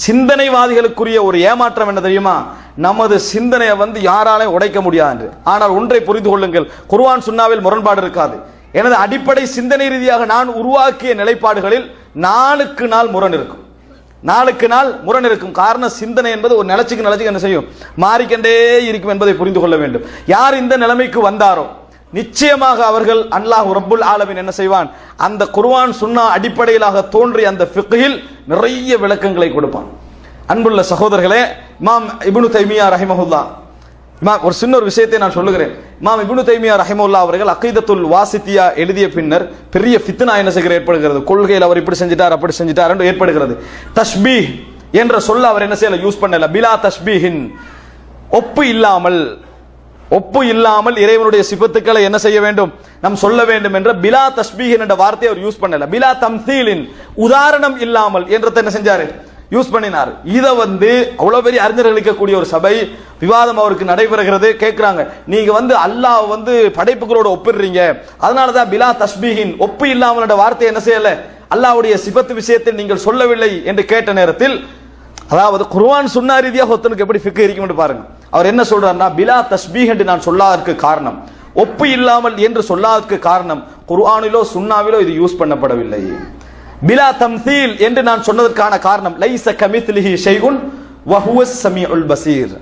சிந்தனைவாதிகளுக்குரிய ஒரு ஏமாற்றம் என்ன தெரியுமா? நமது சிந்தனையை யாராலையும் உடைக்க முடியாது என்று. ஆனால் ஒன்றை புரிந்து கொள்ளுங்கள், குர்ஆன் சுன்னாவில் முரண்பாடு இருக்காது. எனது அடிப்படை சிந்தனை ரீதியாக நான் உருவாக்கிய நிலைப்பாடுகளில் நாளுக்கு நாள் முரண் இருக்கும், நாளுக்கு நாள் முரண் இருக்கும். காரணம், சிந்தனை என்பது ஒரு நிலச்சுக்கு என்ன செய்யும், மாறிக்கொண்டே இருக்கும் என்பதை புரிந்து கொள்ள வேண்டும். யார் இந்த நிலைமைக்கு வந்தாரோ நிச்சயமாக அவர்கள் அல்லாஹ் ரப்புல் ஆலமீன் என்ன செய்வான், அந்த குர்ஆன் சுன்னா அடிப்படையிலாக தோன்றிய அந்த ஃபிக்ஹில் நிறைய விளக்கங்களை கொடுப்பான். அன்புள்ள சகோதரர்களே, இமாம் இப்னு தைமியா ரஹிமஹுல்லாஹ், ஒரு சின்ன ஒரு விஷயத்தை நான் சொல்லுகிறேன். இமாம் இப்னு தைமியா ரஹிமஹுல்லாஹ் அவர்கள் அகீதத்துல் வாசித்தியா எழுதிய பின்னர் பெரிய ஃபித்னா என்ன செய்கிற ஏற்படுகிறது, கொள்கையில் அவர் இப்படி செஞ்சிட்டார் அப்படி செஞ்சிட்டார் என்று ஏற்படுகிறது. தஷ்பீஹ் என்ற சொல்ல அவர் என்ன செய்யல, யூஸ் பண்ணல. பிலா தஷ்பீஹின், ஒப்பு இல்லாமல் இறைவனுடைய சிபத்துக்களை என்ன செய்ய வேண்டும், நாம் சொல்ல வேண்டும் என்ற பிலா தஷ்பீஹின் என்ற வார்த்தையை அவர் யூஸ் பண்ணல. பிலா தம்சீலின், உதாரணம் இல்லாமல் என்றதை என்ன செஞ்சாரு, யூஸ் பண்ணினார். இதை அவ்வளவு பெரிய அறிஞர்களுக்கு கூடிய ஒரு சபை விவாதம் அவருக்கு நடைபெறுகிறது. கேட்கிறாங்க, நீங்க அல்லாஹ் படைப்புகளோட ஒப்பிடுறீங்க, அதனாலதான் பிலா தஷ்பீஹின், ஒப்பு இல்லாமல் என்ற வார்த்தை என்ன செய்யல, அல்லாஹ்வுடைய சிபத்து விஷயத்தில் நீங்கள் சொல்லவில்லை என்று கேட்ட நேரத்தில், அதாவது குர்ஆன் சுன்னா ரீதியாக ஒருத்தனுக்கு எப்படி ஃபிக்ஹ் இருக்கும் என்று பாருங்க. அவர் என்ன சொல்றாருன்னா, பிலா தஷ்பீஹ் என்று நான் சொல்லாததற்கு காரணம், ஒப்பு இல்லாமல் என்று சொல்லாததற்கு காரணம், குர்ஆனிலோ சுன்னாவிலோ இது யூஸ் பண்ணப்படவில்லை. பிலா தம்சீல் என்று நான் சொன்னதற்கான காரணம், லைஸ கமித்லிஹி ஷைஉன் வ ஹுவஸ் ஸமீஉல் பஸீர்.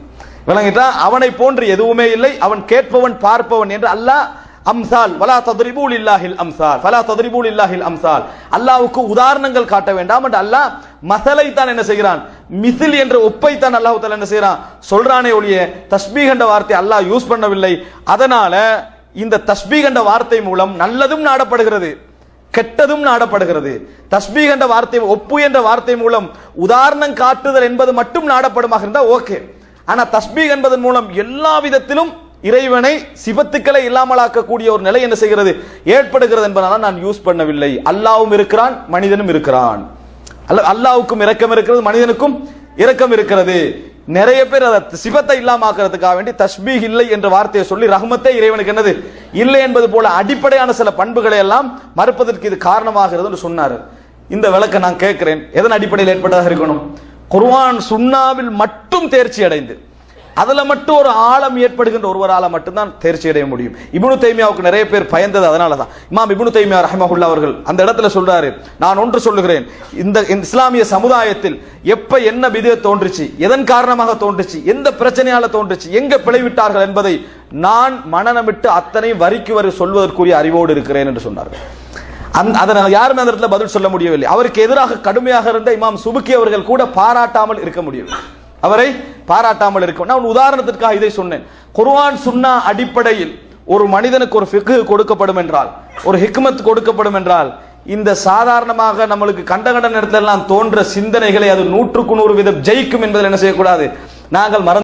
விளங்கிட்டா, அவனை போன்று எதுவுமே இல்லை, அவன் கேட்பவன் பார்ப்பவன் என்று அல்லாஹ் அம்சால் வலா தத்ரிபூ லில்லாஹில் அம்சால் ஃபலா தத்ரிபூ லில்லாஹில் அம்சால், அல்லாஹ்வுக்கு உதாரணங்கள் காட்ட வேண்டாம் என்று அல்லாஹ் மஸலை தான் என்ன செய்கிறான், மிஸ்ல் என்ற ஒப்பை தான் அல்லாஹ் தஆலா என்ன செய்றான், சொல்றானே ஒழிய தஸ்பீஹ் என்ற வார்த்தை அல்லாஹ் யூஸ் பண்ணவில்லை. அதனால இந்த தஸ்பீஹ் என்ற வார்த்தை மூலம் நல்லதும் நாடப்படுகிறது, கெட்டதும் நாடப்படுகிறது. தஸ்பீஹ் என்ற வார்த்தை, ஒப்பு என்ற வார்த்தை மூலம் உதாரணம் காட்டுதல் என்பது மட்டும் நாடப்படுமாக இருந்தா ஓகே. ஆனா தஸ்பீஹ் என்பதன் மூலம் எல்லா விதத்திலும் இறைவனை சிபத்துக்களை இல்லாமலாக்கக்கூடிய ஒரு நிலை என்ன செய்கிறது, ஏற்படுகிறது என்பதனால நான் யூஸ் பண்ணவில்லை. அல்லாஹ்வும் இருக்கிறான், மனிதனும் இருக்கிறான். அல்லாஹ்வுக்கும் இரக்கம் இருக்கிறது, மனிதனுக்கும் இரக்கம் இருக்கிறது. நிறைய பேர் அதை சிபத்தை இல்லாமக்கிறதுக்காக வேண்டி தஸ்பீஹ் இல்லை என்ற வார்த்தையை சொல்லி ரஹ்மத்தே இறைவனுக்கு என்னது இல்லை என்பது போல அடிப்படையான சில பண்புகளை எல்லாம் மறுப்பதற்கு இது காரணமாகிறது என்று சொன்னார். இந்த விளக்க நான் கேட்கிறேன், எதன் அடிப்படையில் ஏற்பட்டதாக இருக்கணும், குர்ஆன் சுன்னாவில் மட்டும் தேர்ச்சி அடைந்து அதுல மட்டும் ஒரு ஆழம் ஏற்படுகின்ற ஒருவரால மட்டும்தான் தேர்ச்சி அடைய முடியும். இப்னு தைமியாவுக்கு நிறைய பேர் பயந்தது அதனாலதான். இமாம் இப்னு தைமியா ரஹிமஹுல்லாஹ் அவர்கள் அந்த இடத்துல சொல்றாரு, நான் ஒன்று சொல்லுகிறேன், இந்த இஸ்லாமிய சமுதாயத்தில் எப்ப என்ன பிதஅத் தோன்றுச்சு, எதன் காரணமாக தோன்றுச்சு, எந்த பிரச்சனையால தோன்றுச்சு, எங்க பிழைவிட்டார்கள் என்பதை நான் மனநமிட்டு அத்தனை வரிக்கு வரை சொல்வதற்குரிய அறிவோடு இருக்கிறேன் என்று சொன்னார்கள். அதனால யாருமே அந்த இடத்துல பதில் சொல்ல முடியவில்லை. அவருக்கு எதிராக கடுமையாக இருந்த இமாம் சுபுக்கி அவர்கள் கூட பாராட்டாமல் இருக்க முடியவில்லை, அவரை பாராட்டாமல் இருக்கும். நான் உதாரணத்திற்காக இதை சொன்னேன். குர்ஆன் சுன்னா அடிப்படையில் ஒரு மனிதனுக்கு ஒரு ஃபிக்ஹ் கொடுக்கப்படும் என்றால், ஒரு ஹிக்மத் கொடுக்கப்படும் என்றால், இந்த சாதாரணமாக நம்மளுக்கு கண்ட நேரத்தில் எல்லாம் தோன்ற சிந்தனைகளை அது 100% ஜெயிக்கும் என்பதில் என்ன செய்யக்கூடாது, நாங்கள் மறந்து